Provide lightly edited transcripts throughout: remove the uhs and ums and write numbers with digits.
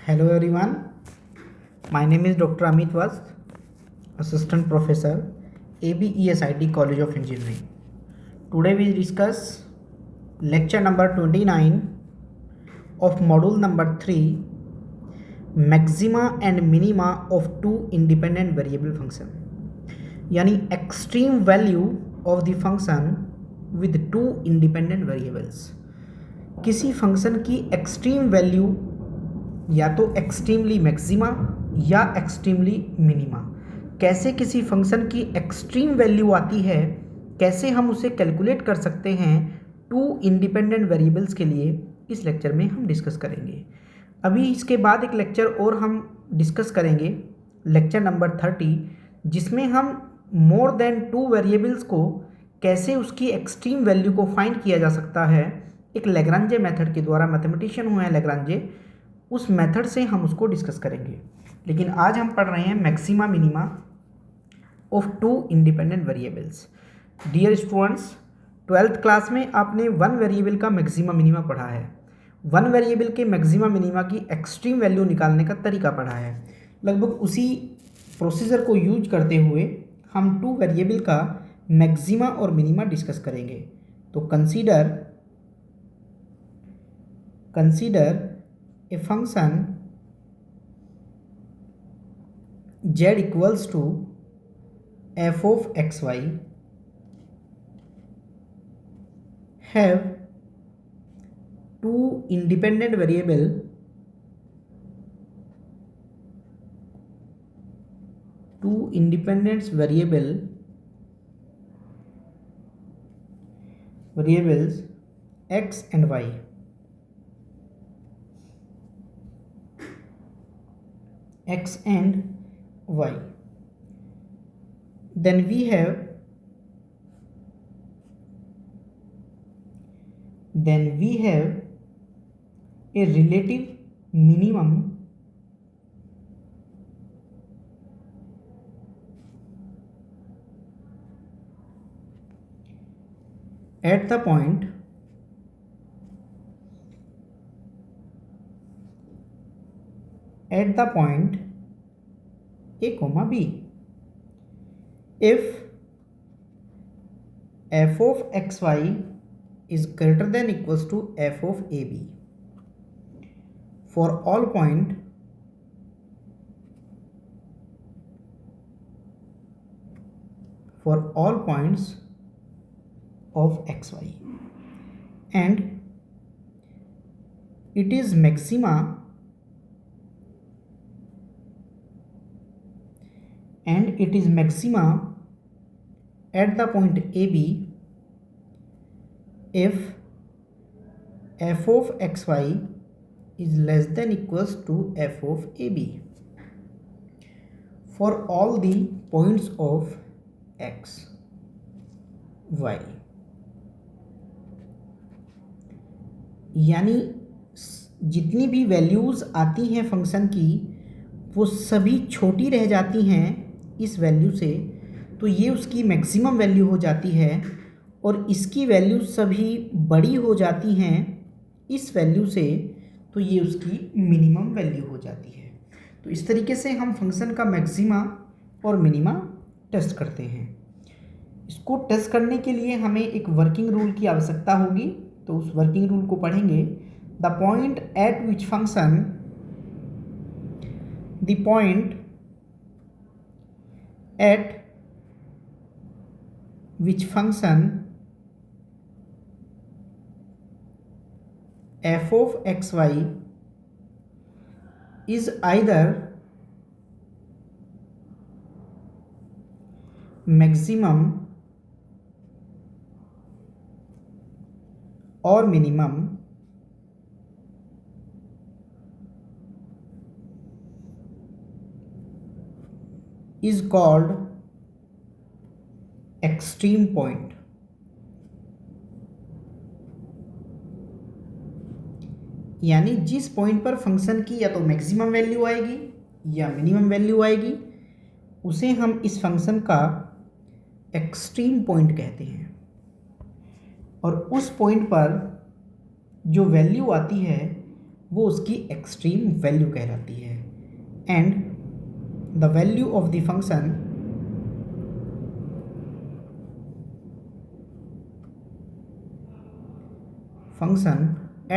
Hello everyone, my name is Dr. Amit Vast, Assistant Professor, ABESIT College of Engineering. Today we discuss lecture number 29 of module number 3, Maxima and Minima of two independent variable function, यानी extreme value of the function with two independent variables. किसी function की extreme value या तो extremely maxima या extremely minima, कैसे किसी function की extreme value आती है, कैसे हम उसे कैलकुलेट कर सकते हैं टू इंडिपेंडेंट वेरिएबल्स के लिए, इस लेक्चर में हम डिस्कस करेंगे। अभी इसके बाद एक लेक्चर और हम डिस्कस करेंगे, लेक्चर नंबर 30, जिसमें हम मोर देन टू वेरिएबल्स को कैसे उसकी एक्सट्रीम वैल्यू को फाइंड किया जा सकता है, एक लैग्रांजे मेथड के द्वारा, मैथमेटिशियन हुए हैं लैग्रांजे, उस मेथड से हम उसको डिस्कस करेंगे। लेकिन आज हम पढ़ रहे हैं maxima minima of two independent variables. Dear students, 12th class में आपने वन वेरिएबल का मैक्सिमा मिनिमा पढ़ा है, वन वेरिएबल के मैक्सिमा मिनिमा की एक्सट्रीम वैल्यू निकालने का तरीका पढ़ा है। लगभग उसी प्रोसीजर को यूज करते हुए हम टू वेरिएबल का मैक्सिमा और मिनिमा डिस्कस करेंगे। तो consider a function z equals to f of xy have two independent variables x and y. X and y. Then we have a relative minimum at the point a comma b. If f of xy is greater than equals to f of ab for all points of xy, and it is maxima at the point AB if f of xy is less than equals to f of AB for all the points of x, y. यानी जितनी भी values आती हैं function की वो सभी छोटी रह जाती हैं इस वैल्यू से, तो ये उसकी मैक्सिमम वैल्यू हो जाती है, और इसकी वैल्यू सभी बड़ी हो जाती हैं इस वैल्यू से, तो ये उसकी मिनिमम वैल्यू हो जाती है। तो इस तरीके से हम फंक्शन का मैक्सिमा और मिनिमा टेस्ट करते हैं। इसको टेस्ट करने के लिए हमें एक वर्किंग रूल की आवश्यकता होगी, तो उस वर्किंग रूल को पढ़ेंगे। The point eight which function f of xy is either maximum or minimum is called extreme point. यानी जिस पॉइंट पर फंक्शन की या तो मैक्सिमम वैल्यू आएगी या मिनिमम वैल्यू आएगी, उसे हम इस फंक्शन का एक्सट्रीम पॉइंट कहते हैं। और उस पॉइंट पर जो वैल्यू आती है वो उसकी एक्सट्रीम वैल्यू कहलाती है। And the value of the function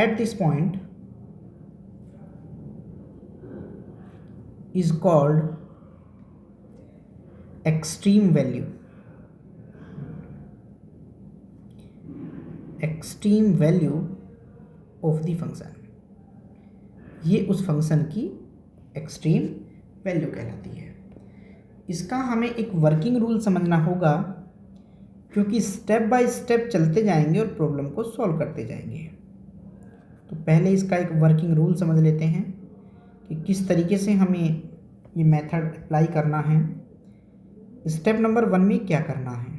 at this point is called extreme value of the function। ये उस फंक्शन की एक्सट्रीम वैल्यू कहलाती है। इसका हमें एक वर्किंग रूल समझना होगा, क्योंकि स्टेप बाय स्टेप चलते जाएंगे और प्रॉब्लम को सॉल्व करते जाएंगे। तो पहले इसका एक वर्किंग रूल समझ लेते हैं कि किस तरीके से हमें ये मेथड अप्लाई करना है। स्टेप नंबर 1 में क्या करना है?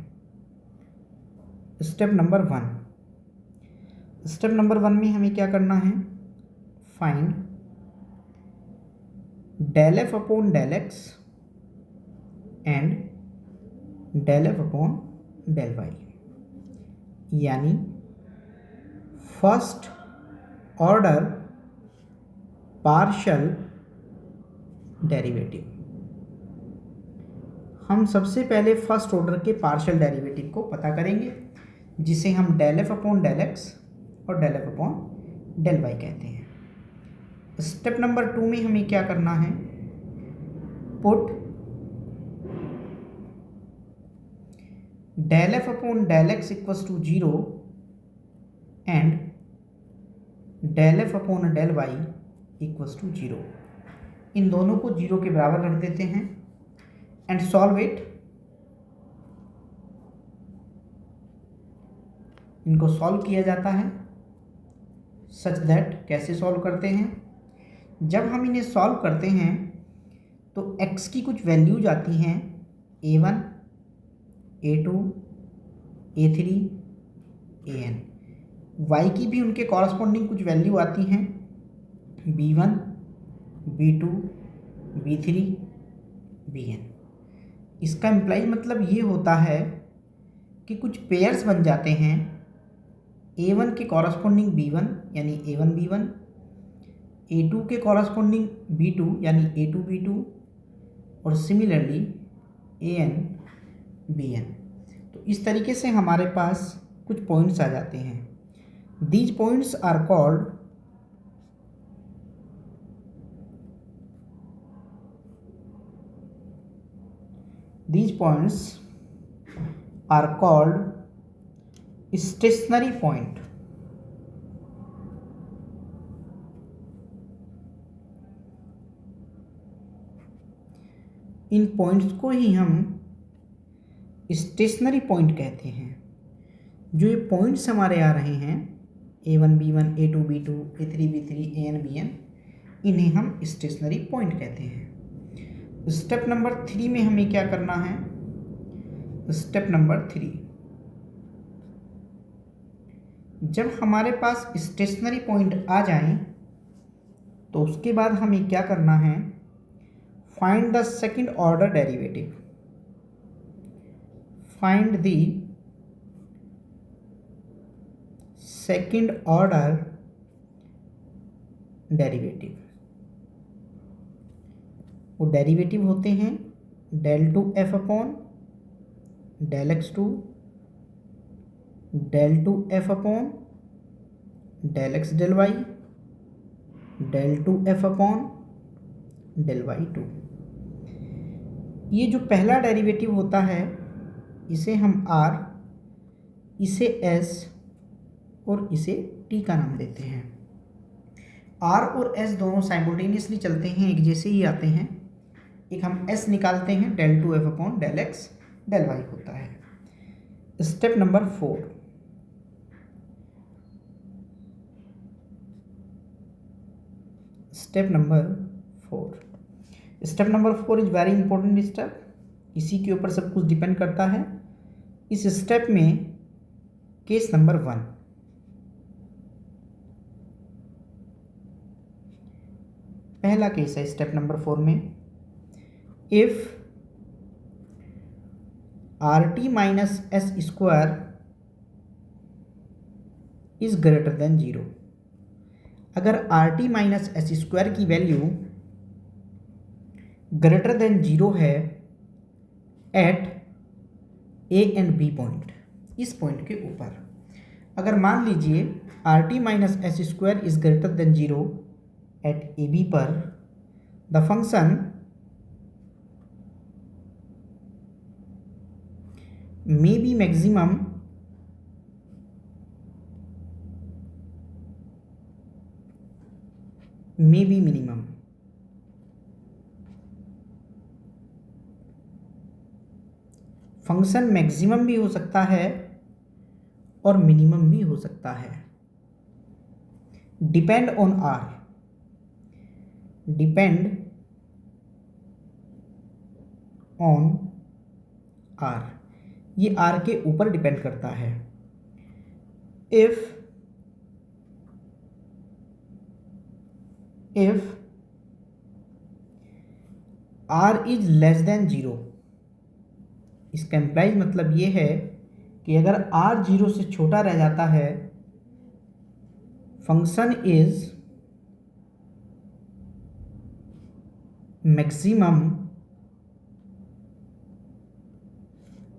स्टेप नंबर 1 में हमें क्या करना है? Find del f upon del x and del f upon del y, यानी फर्स्ट ऑर्डर पार्शियल डेरिवेटिव। हम सबसे पहले फर्स्ट ऑर्डर के पार्शियल डेरिवेटिव को पता करेंगे, जिसे हम del f upon del x और del f upon del y कहते हैं। स्टेप नंबर 2 में हमें क्या करना है? Put del f upon del x equals to 0 and del f upon del y equals to 0। इन दोनों को 0 के बराबर रख देते हैं एंड सॉल्व इट। इनको सॉल्व किया जाता है सच दैट, कैसे सॉल्व करते हैं? जब हम इन्हें सॉल्व करते हैं तो x की कुछ वैल्यूज आती हैं a1, a2, a3, an। y की भी उनके कॉरस्पॉन्डिंग कुछ वैल्यू आती हैं b1, b2, b3, bn। इसका इम्प्लाई मतलब ये होता है कि कुछ पेयर्स बन जाते हैं a1 के कॉरस्पॉन्डिंग b1 यानी a1 b1, a2 के कॉरस्पॉन्डिंग b2 यानी a2 b2 और सिमिलरली an bn। तो इस तरीके से हमारे पास कुछ पॉइंट्स आ जाते हैं। These points are called stationary point. इन पॉइंट्स को ही हम स्टेशनरी पॉइंट कहते हैं। जो ये पॉइंट्स हमारे आ रहे हैं a1 b1, a2 b2, a3 b3, an bn, इन्हें हम स्टेशनरी पॉइंट कहते हैं। स्टेप नंबर 3 में हमें क्या करना है? स्टेप नंबर 3, जब हमारे पास स्टेशनरी पॉइंट आ जाएं तो उसके बाद हमें क्या करना है? Find the second order derivative. Find the second order derivative. वो डेरिवेटिव होते हैं del 2f upon del x2, del 2f upon del x del y, del 2f upon del y2। ये जो पहला डेरिवेटिव होता है इसे हम r, इसे s और इसे t का नाम देते हैं। r और s दोनों साइमल्टेनियसली चलते हैं, एक जैसे ही आते हैं। एक हम s निकालते हैं, del 2f upon del x del y होता है। Step number 4, step number 4 is very important step. इसी के ऊपर सब कुछ डिपेंड करता है। इस स्टेप में केस नंबर 1, पहला केस है स्टेप नंबर 4 में, if rt minus s square is greater than 0। अगर R T minus S square की वैल्यू ग्रेटर देन 0 है at A and B point, इस पॉइंट के ऊपर, अगर मान लीजिए R T minus S square is greater than 0 at A B पर, the function may be maximum may be minimum। Function maximum भी हो सकता है और मिनिमम भी हो सकता है, depend on r, depend on r, ये आर के ऊपर डिपेंड करता है। If r is less than 0, इसका एम्प्लाइज मतलब ये है कि अगर आर 0 से छोटा रह जाता है, function is maximum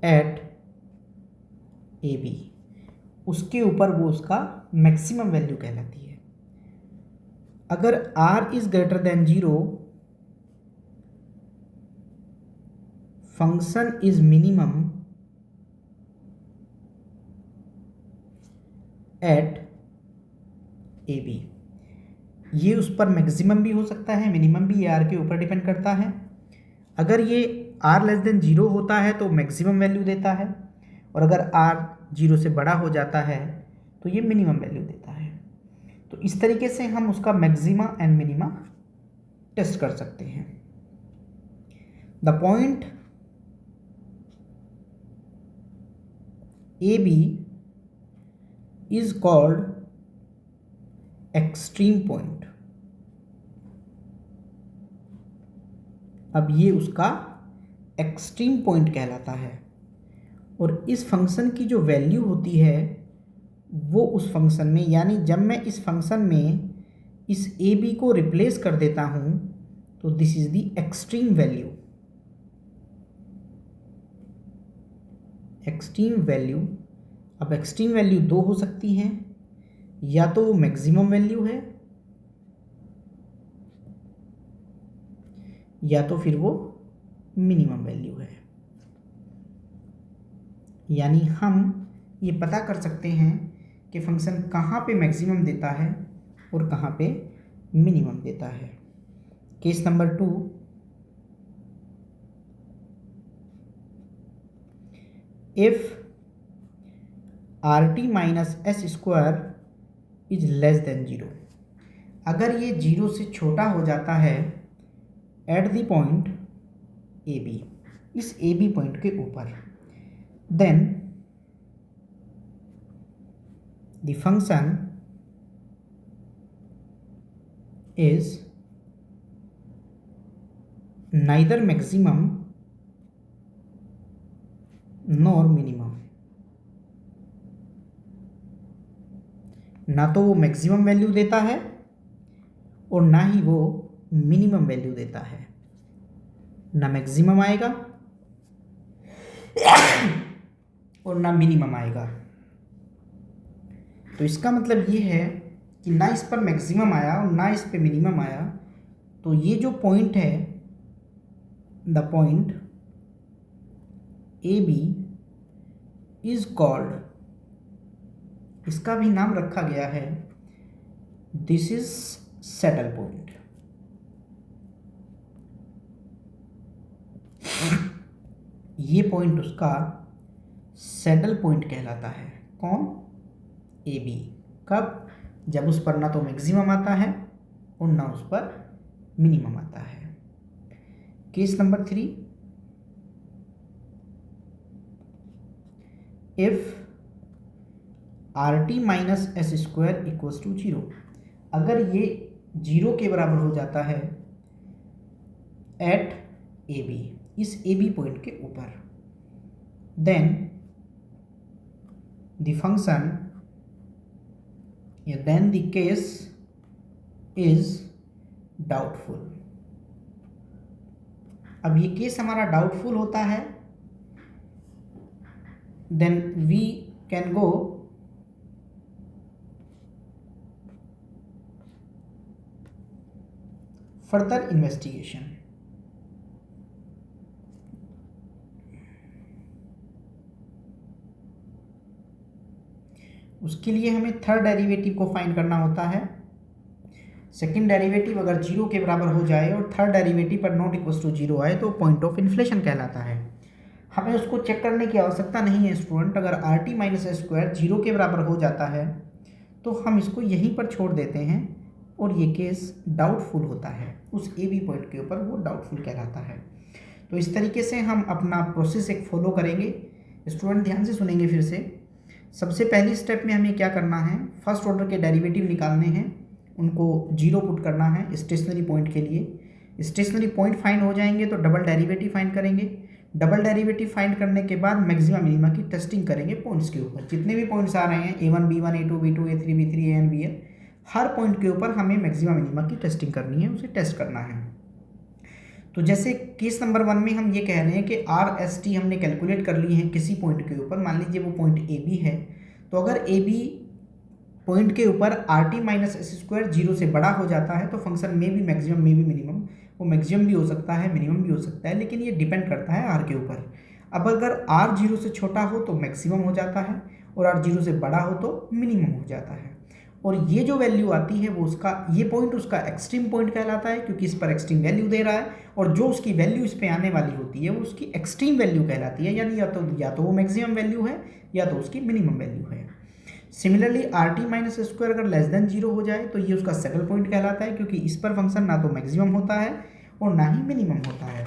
at A b, उसके ऊपर वो उसका मैक्सिमम वैल्यू कहलाती है। अगर r is greater than 0, function is minimum at A b, ये उस पर मैक्सिमम भी हो सकता है, मिनिमम भी, ये r के ऊपर डिपेंड करता है। अगर ये r लेस देन 0 होता है तो मैक्सिमम वैल्यू देता है, और अगर r 0 से बड़ा हो जाता है तो ये मिनिमम वैल्यू देता है। तो इस तरीके से हम उसका मैक्सिमा एंड मिनिमा टेस्ट कर सकते हैं। The point a b is called extreme point. अब ये उसका एक्सट्रीम पॉइंट कहलाता है, और इस फंक्शन की जो वैल्यू होती है वो उस फंक्शन में, यानी जब मैं इस फंक्शन में इस ए बी को रिप्लेस कर देता हूँ तो this is the extreme value. Extreme value, अब एक्सट्रीम वैल्यू दो हो सकती हैं, या तो वो मैक्सिमम वैल्यू है या तो फिर वो मिनिमम वैल्यू है। यानी हम ये पता कर सकते हैं कि फंक्शन कहाँ पे मैक्सिमम देता है और कहाँ पे मिनिमम देता है। Case number 2, if r T minus S square is less than 0, अगर ये 0 से छोटा हो जाता है at the point a b, इस ए बी पॉइंट के ऊपर, then the function is neither maximum nor minimum, ना तो वो मैक्सिमम वैल्यू देता है और ना ही वो मिनिमम वैल्यू देता है, ना मैक्सिमम आएगा और ना मिनिमम आएगा। तो इसका मतलब ये है कि ना इस पर मैक्सिमम आया और ना इस पे मिनिमम आया, तो ये जो पॉइंट है, the point a b is called, इसका भी नाम रखा गया है, दिस इज सैडल पॉइंट। ये पॉइंट उसका सैडल पॉइंट कहलाता है। कौन? A b. कब? जब उस पर ना तो मैक्सिमम आता है और ना उस पर मिनिमम आता है। Case number 3, if r T minus S square equals to 0, अगर ये 0 के बराबर हो जाता है एट ए बी, इस ए बी पॉइंट के ऊपर, देन द फंक्शन, या then the case is doubtful. अब ये केस हमारा डाउटफुल होता है, then we can go further investigation. उसके लिए हमें थर्ड डेरिवेटिव को फाइंड करना होता है। सेकंड डेरिवेटिव अगर जीरो के बराबर हो जाए और थर्ड डेरिवेटिव पर नॉट इक्वल टू जीरो आए तो पॉइंट ऑफ इन्फ्लेशन कहलाता है। हमें उसको चेक करने की आवश्यकता नहीं है स्टूडेंट। अगर R T minus S square zero के बराबर हो जाता है तो हम इसको यहीं पर छोड़ देते हैं और ये केस डाउटफुल होता है, उस ए बी पॉइंट के ऊपर वो डाउटफुल कहलाता है। तो इस तरीके से हम अपना प्रोसेस एक फॉलो करेंगे। स्टूडेंट ध्यान से सुनेंगे फिर से। सबसे पहली स्टेप में हमें क्या करना है, फर्स्ट ऑर्डर के डेरिवेटिव निकालने हैं, उनको जीरो पुट करना है स्टेशनरी पॉइंट के लिए। स्टेशनरी पॉइंट फाइंड हो जाएंगे तो डबल डेरिवेटिव फाइंड करेंगे। डबल डेरिवेटिव फाइंड करने के बाद मैक्सिमा मिनिमा की टेस्टिंग करेंगे पॉइंट्स के ऊपर। जितने भी पॉइंट्स आ रहे हैं A1 B1 A2 B2 A3 B3 AN BN, her point के ऊपर हमें मैक्सिमा मिनिमा की टेस्टिंग करनी है, उसे टेस्ट करना है। तो जैसे केस नंबर 1 में हम ये कह रहे हैं कि आर एस टी हमने कैलकुलेट कर ली है किसी पॉइंट के ऊपर, मान लीजिए वो पॉइंट ए बी है। तो अगर ए बी पॉइंट के ऊपर R T minus S square zero से बड़ा हो जाता है तो फंक्शन में भी मैक्सिमम में भी मिनिमम, वो मैक्सिमम भी हो सकता है मिनिमम भी हो सकता है, लेकिन ये डिपेंड करता है आर के ऊपर। अब अगर आर जीरो से छोटा हो तो मैक्सिमम हो जाता है और आर जीरो से बड़ा हो तो मिनिमम हो जाता है। और ये जो वैल्यू आती है वो उसका, ये पॉइंट उसका एक्सट्रीम पॉइंट कहलाता है क्योंकि इस पर एक्सट्रीम वैल्यू दे रहा है, और जो उसकी वैल्यू इस पे आने वाली होती है वो उसकी एक्सट्रीम वैल्यू कहलाती है, यानी या तो वो मैक्सिमम वैल्यू है या तो उसकी मिनिमम वैल्यू है। Similarly R T minus square अगर लेस देन जीरो हो जाए तो ये उसका सैडल पॉइंट कहलाता है क्योंकि इस पर फंक्शन ना तो मैक्सिमम होता है और ना ही मिनिमम होता है।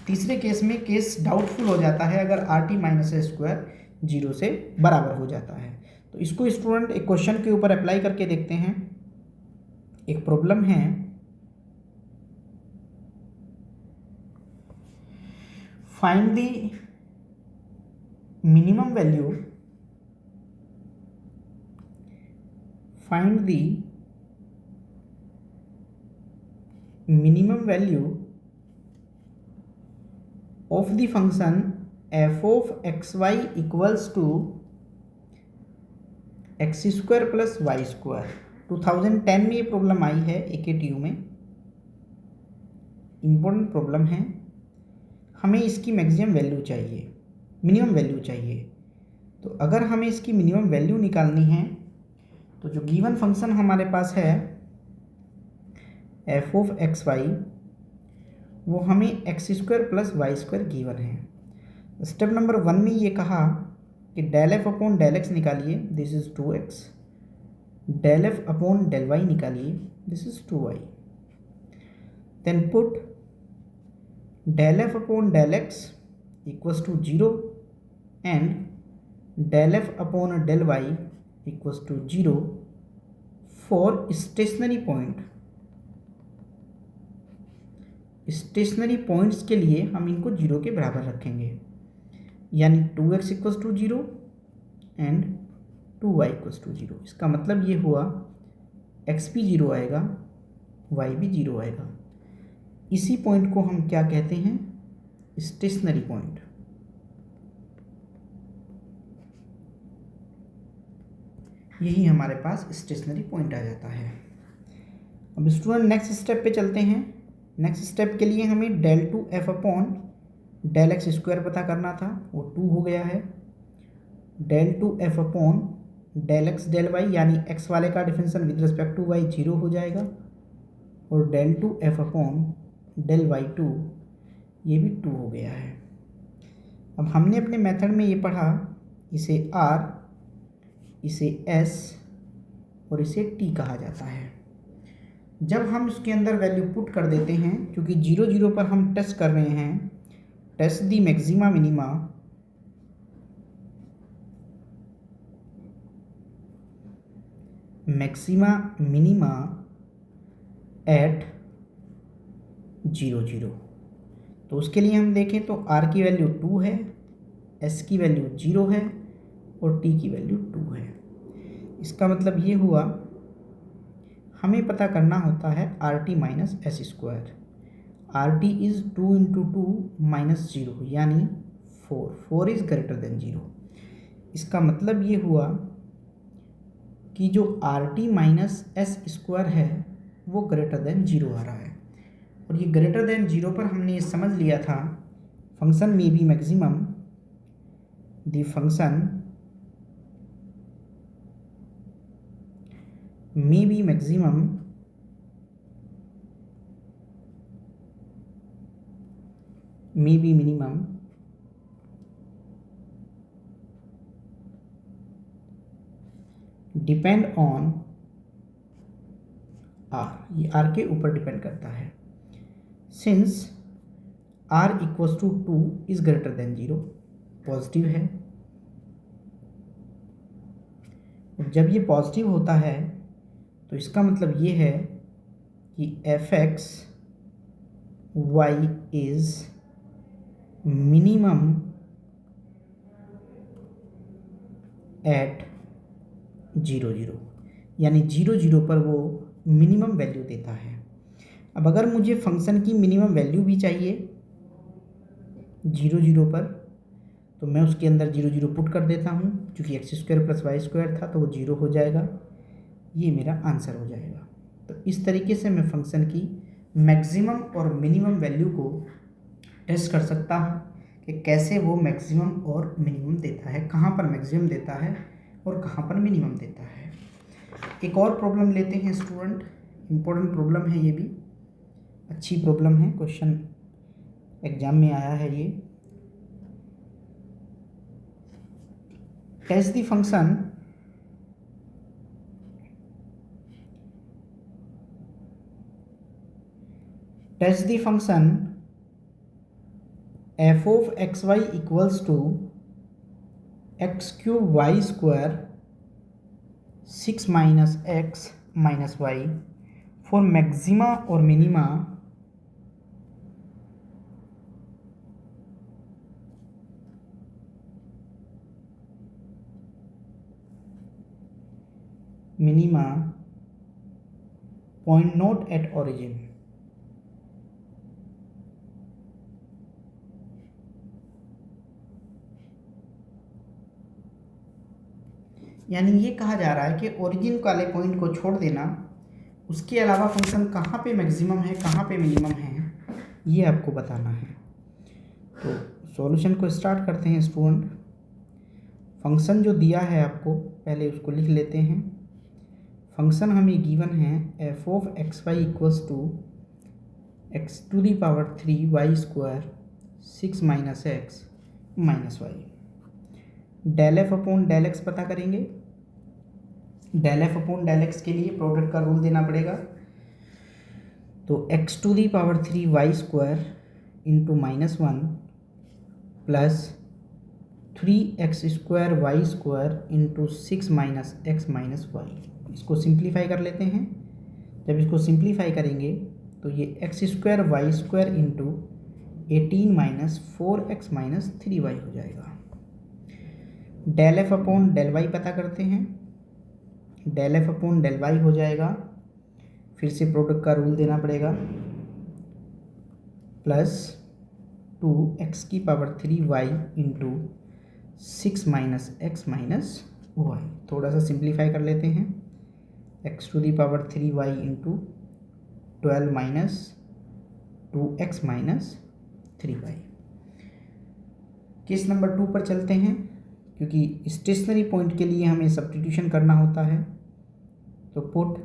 तीसरे केस में केस डाउटफुल हो जाता है अगर R T minus square zero से बराबर हो जाता है। तो इसको स्टूडेंट एक क्वेश्चन के ऊपर अप्लाई करके देखते हैं। एक प्रॉब्लम है, find the minimum value, find the minimum value of the function f of xy equals to x square plus Y square. 2010 में ये प्रॉब्लम आई है AKTU में, इम्पोर्टेंट प्रॉब्लम है। हमें इसकी मैक्सिमम वैल्यू चाहिए, मिनिमम वैल्यू चाहिए। तो अगर हमें इसकी मिनिमम वैल्यू निकालनी है तो जो गिवन फंक्शन हमारे पास है एफ ऑफ एक्स वाई, वो हमें X square plus Y square given है। स्टेप नंबर 1 में ये कहा कि del F upon del X निकालिए, this is 2x, del F upon del Y निकालिए, this is 2y। Then put del F upon del x equals to 0 and del F upon del Y equals to 0 for stationary point. Stationary points के लिए हम इनको 0 के बराबर रखेंगे, यानी 2x equals to 0 and 2y equals to 0। इसका मतलब ये हुआ x भी 0 आएगा, y भी 0 आएगा। इसी पॉइंट को हम क्या कहते हैं, स्टेशनरी पॉइंट। यही हमारे पास स्टेशनरी पॉइंट आ जाता है। अब स्टूडेंट नेक्स्ट स्टेप पे चलते हैं। नेक्स्ट स्टेप के लिए हमें del two f upon del x square पता करना था, वो 2 हो गया है। Del two f upon del x del y, यानी एक्स वाले का differential with respect to y 0 हो जाएगा, और del two f upon del y 2, ये भी 2 हो गया है। अब हमने अपने मेथड में ये पढ़ा, इसे आर, इसे एस और इसे टी कहा जाता है। जब हम इसके अंदर वैल्यू पुट कर देते हैं, क्योंकि 0 0 पर हम टेस्ट कर रहे हैं, टेस्ट दी मैक्सिमा मिनिमा एट 0 0। तो उसके लिए हम देखें तो आर की वैल्यू 2 है, एस की वैल्यू 0 है और टी की वैल्यू 2 है। इसका मतलब ये हुआ हमें पता करना होता है R T minus S square. R T is 2 into 2 minus 0 यानी 4 इज़ ग्रेटर देन 0। इसका मतलब ये हुआ कि जो R T minus S square है वो ग्रेटर देन 0 आ रहा है। और ये ग्रेटर देन 0 पर हमने ये समझ लिया था फंक्शन में be maximum, the function may be maximum may be minimum depend on r. ये आर के ऊपर डिपेंड करता है। Since r equals to 2 is greater than 0, positive है। जब ये पॉजिटिव होता है तो इसका मतलब ये है कि f x y is minimum at 0 यानी 0 पर वो मिनिमम वैल्यू देता है। अब अगर मुझे फंक्शन की मिनिमम वैल्यू भी चाहिए 0 पर, तो मैं उसके अंदर 0 पुट कर देता हूँ। क्योंकि x square plus Y square था तो वो 0 हो जाएगा। ये मेरा आंसर हो जाएगा। तो इस तरीके से मैं फंक्शन की मैक्सिमम और मिनिमम वैल्यू को टेस्ट कर सकता हूँ कि कैसे वो मैक्सिमम और मिनिमम देता है, कहाँ पर मैक्सिमम देता है और कहाँ पर मिनिमम देता है। एक और प्रॉब्लम लेते हैं स्टूडेंट, इम्पोर्टेंट प्रॉब्लम है, ये भी अच्छी प्रॉब्लम है, क्वेश्चन एग्जाम में आया है ये। Test the function f of xy equals to x cube y square 6 minus x minus y for maxima और minima point not at origin। यानी ये कहा जा रहा है कि ओरिजिन वाले पॉइंट को छोड़ देना, उसके अलावा फंक्शन कहाँ पे मैक्सिमम है कहाँ पे मिनिमम है ये आपको बताना है। तो सॉल्यूशन को स्टार्ट करते हैं स्टूडेंट। फंक्शन जो दिया है आपको पहले उसको लिख लेते हैं। फंक्शन हमें गिवन है f of x y equals to x to the power 3 y square 6 minus x minus y. Del F upon del x पता करेंगे। Del F upon del x के लिए प्रोडक्ट का रूल देना पड़ेगा। तो x to the power 3 y square into -1 plus 3x square y square into 6 minus x minus y. इसको simplify कर लेते हैं। जब इसको सिंप्लीफाई करेंगे तो ये x square y square into 18 minus 4x minus 3y हो जाएगा। Del F upon del y पता करते हैं। Del F upon del y हो जाएगा, फिर से प्रोडक्ट का रूल देना पड़ेगा, प्लस 2x की power 3y into 6 minus x minus y. थोड़ा सा सिंप्लीफाई कर लेते हैं। x to the power 3y into 12 minus 2x minus 3y। Case number 2 पर चलते हैं। क्योंकि स्टेशनरी पॉइंट के लिए हमें सब्स्टिट्यूशन करना होता है, तो put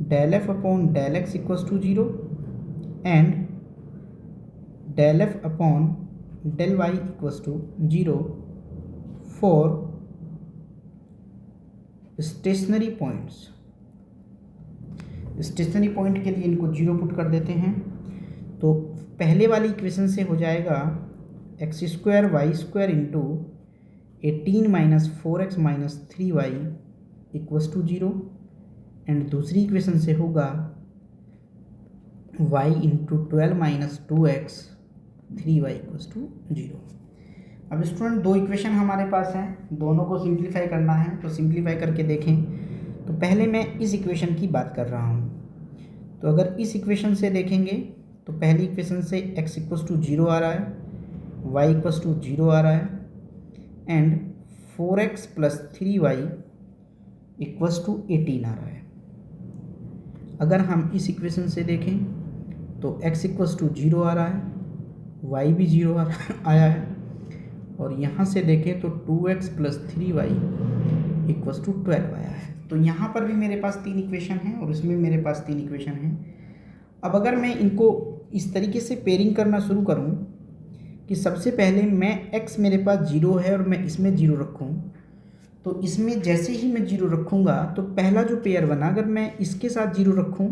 del F upon del x equals to 0 and del F upon del Y equals to 0 for stationary points. Stationary point के लिए इनको 0 पुट कर देते हैं। तो पहले वाली इक्वेशन से हो जाएगा x square y square into 18 minus 4x minus 3y equals to 0 and दूसरी इक्वेशन से होगा y into 12 minus 2x 3y equals to 0। अब स्टूडेंट दो इक्वेशन हमारे पास हैं, दोनों को सिंप्लीफाई करना है। तो सिंप्लीफाई करके देखें तो पहले मैं इस इक्वेशन की बात कर रहा हूँ। तो अगर इस इक्वेशन से देखेंगे तो पहली इक्वेशन से x इक्वस टू 0 आ रहा है, y इक्वस टू 0 आ रहा है and 4x plus 3y equals to 18 आ रहा है। अगर हम इस इक्वेशन से देखें तो x इक्वस टू 0 आ रहा है, y भी 0 आया है और यहाँ से देखें तो 2x plus 3y equals to 12 आया है। तो यहाँ पर भी मेरे पास 3 इक्वेशन हैं और इसमें मेरे पास 3 इक्वेशन हैं। अब अगर मैं इनको इस तरीके से पेयरिंग करना शुरू करूँ कि सबसे पहले मैं x मेरे पास 0 है और मैं इसमें 0 रखूँ, तो इसमें जैसे ही मैं 0 रखूँगा तो पहला जो पेयर बना, अगर मैं इसके साथ 0 रखूँ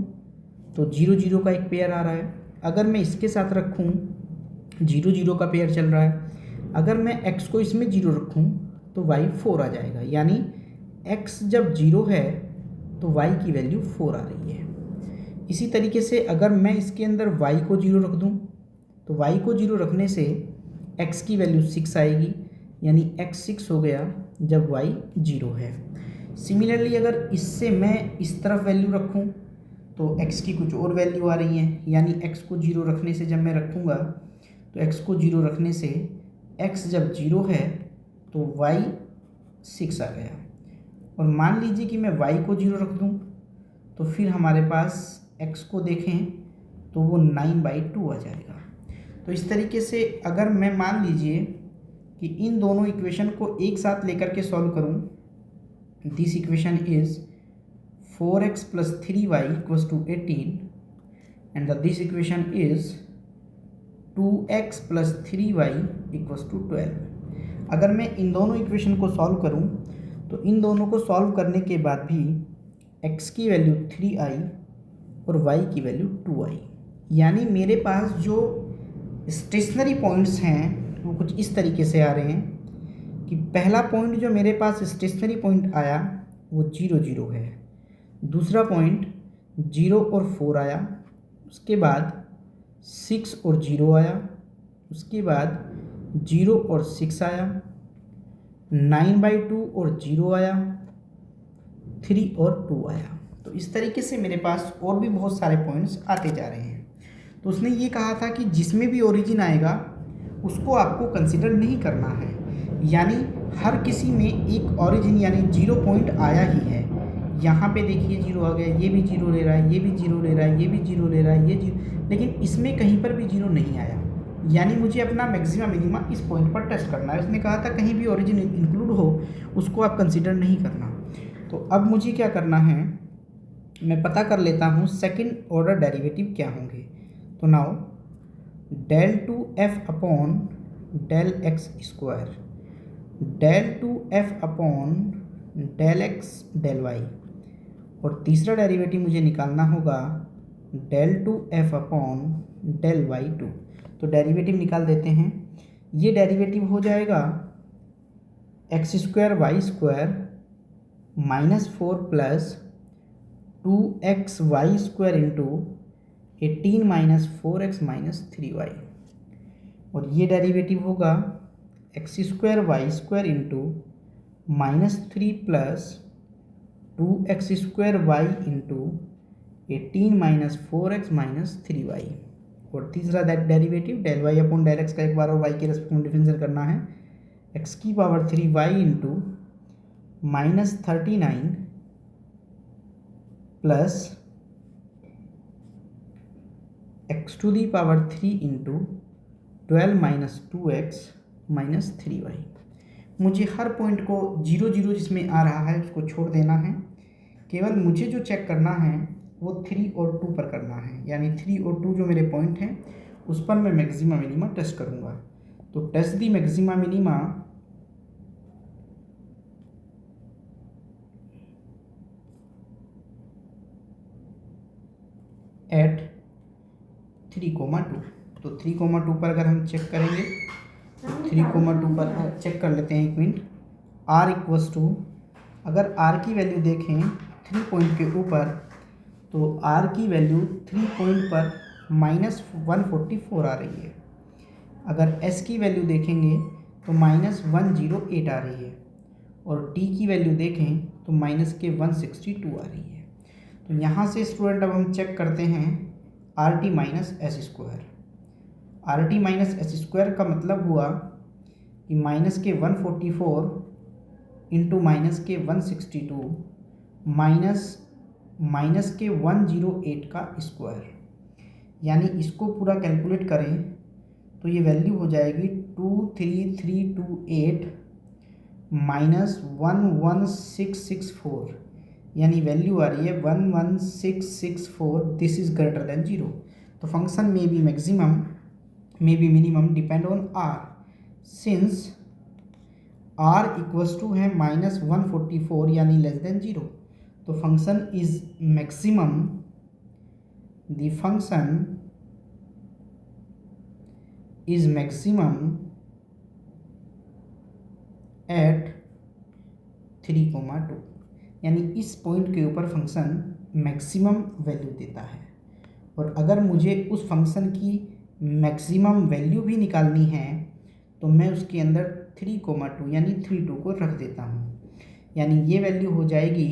तो 0 0 का एक पेयर आ रहा है। अगर मैं इसके साथ रखूँ 0 0 का पेयर चल रहा है। अगर मैं x को इसमें 0 रखूँ तो y 4 आ जाएगा, यानी x जब 0 है तो y की वैल्यू 4 आ रही है। इसी तरीके से अगर मैं इसके अंदर y को 0 रख दूँ तो y को 0 रखने से x की वैल्यू 6 आएगी, यानी x 6 हो गया जब y 0 है। सिमिलरली अगर इससे मैं इस तरफ वैल्यू रखूँ तो x की कुछ और वैल्यू आ रही है, यानी x को 0 रखने से जब मैं रखूँगा तो x को 0 रखने से x जब 0 है तो y 6 आ गया। और मान लीजिए कि मैं y को 0 रख दूँ तो फिर हमारे पास x को देखें तो वो 9/2 आ जाएगा। तो इस तरीके से अगर मैं मान लीजिए कि इन दोनों इक्वेशन को एक साथ लेकर के सॉल्व करूं, this equation is 4x plus 3y equals to 18 and this equation is 2x plus 3y equals to 12। अगर मैं इन दोनों इक्वेशन को सॉल्व करूं तो इन दोनों को सॉल्व करने के बाद भी x की वैल्यू 3i और y की वैल्यू 2i, यानी मेरे पास जो स्टेशनरी पॉइंट्स हैं वो कुछ इस तरीके से आ रहे हैं कि पहला पॉइंट जो मेरे पास स्टेशनरी पॉइंट आया वो 0 0 है, दूसरा पॉइंट 0 और 4 आया, उसके बाद 6 और 0 आया, उसके बाद 0 और 6 आया, 9/2 और 0 आया, 3 और 2 आया। तो इस तरीके से मेरे पास और भी बहुत सारे पॉइंट्स आते जा रहे हैं। तो उसने ये कहा था कि जिसमें भी ओरिजिन आएगा उसको आपको कंसिडर नहीं करना है, यानी हर किसी में एक ओरिजिन यानी 0 पॉइंट आया ही है। यहाँ पे देखिए 0 आ गया, ये भी 0 ले रहा है, ये भी 0 ले रहा है, ये भी 0 ले रहा है, ये 0, लेकिन इसमें कहीं पर भी 0 नहीं आया, यानी मुझे अपना मैक्सिमा मिनिमा इस पॉइंट पर टेस्ट करना है। उसने कहा था कहीं भी ओरिजिन इंक्लूड हो उसको आप कंसिडर नहीं करना। तो अब मुझे क्या करना है, मैं पता कर लेता हूँ सेकंड ऑर्डर डेरिवेटिव क्या होंगे। तो now del 2f upon del x square, del 2f upon del x del y, और तीसरा डेरिवेटिव मुझे निकालना होगा del 2f upon del y2। तो डेरिवेटिव निकाल देते हैं। ये डेरिवेटिव हो जाएगा x square y square -4 plus 2xy square into 18 minus 4x minus 3y, और ये डेरिवेटिव होगा x square y square into -3 plus 2x square y into 18 minus 4x minus 3y, और तीसरा derivative del y upon del x का एक बार और y के respect में डिफरेंशियल करना है, x की power 3y into -39 plus x to the power 3 into 12 minus 2x minus 3y। मुझे हर पॉइंट को 0 0 जिसमें आ रहा है उसको छोड़ देना है, केवल मुझे जो चेक करना है वो 3 और 2 पर करना है, यानी 3 और 2 जो मेरे पॉइंट हैं उस पर मैं मैक्सिमा मिनिमा टेस्ट करूँगा। तो टेस्ट दी मैक्सिमा मिनिमा एट 3,2। तो 3,2 पर अगर हम चेक करेंगे तो 3,2 पर चेक कर लेते हैं, एक मिनट। r इक्वस टू, अगर r की वैल्यू देखें 3 पॉइंट के ऊपर तो r की वैल्यू 3 पॉइंट पर -144 आ रही है। अगर s की वैल्यू देखेंगे तो -108 आ रही है, और t की वैल्यू देखें तो माइनस के 162 आ रही है। तो यहाँ से स्टूडेंट अब हम चेक करते हैं R T minus S square. R T minus S square का मतलब हुआ कि माइनस के 144 इंटू माइनस के 162 माइनस के 108 का स्क्वायर, यानी इसको पूरा कैलकुलेट करें तो ये वैल्यू हो जाएगी 23328 माइनस 11664, यानी वैल्यू आ रही है 11664। This is greater than 0। तो फंक्शन में be maximum may be minimum depend on r, since r equals to है माइनस 144 यानी लेस देन 0। तो function is maximum, the function is maximum at 3,2, यानी इस पॉइंट के ऊपर फंक्शन मैक्सिमम वैल्यू देता है। और अगर मुझे उस फंक्शन की मैक्सिमम वैल्यू भी निकालनी है तो मैं उसके अंदर 3,2 यानी 32 को रख देता हूँ, यानी ये वैल्यू हो जाएगी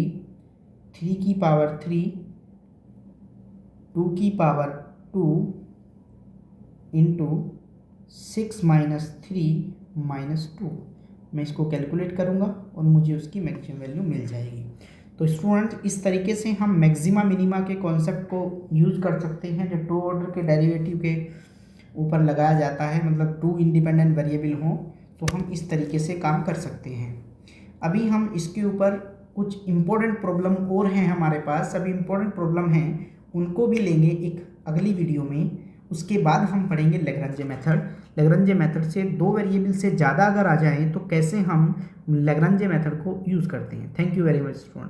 3 की पावर 3, 2 की पावर 2 इंटू 6 माइनस 3 माइनस 2। मैं इसको कैलकुलेट करूँगा और मुझे उसकी मैक्सिमम वैल्यू मिल जाएगी। तो स्टूडेंट इस तरीके से हम मैक्सिमा मिनिमा के कॉन्सेप्ट को यूज़ कर सकते हैं। जब टू ऑर्डर के डेरिवेटिव के ऊपर लगाया जाता है, मतलब टू इंडिपेंडेंट वेरिएबल हों, तो हम इस तरीके से काम कर सकते हैं। अभी हम इसके ऊपर कुछ इम्पोर्टेंट प्रॉब्लम और हैं हमारे पास, सभी इम्पोर्टेंट प्रॉब्लम हैं, उनको भी लेंगे एक अगली वीडियो में। उसके बाद हम पढ़ेंगे लैग्रेंज मेथड। लैग्रेंज मेथड से दो वेरिएबल से ज़्यादा अगर आ जाएँ तो कैसे हम लैग्रेंज मेथड को यूज़ करते हैं। Thank you very much student.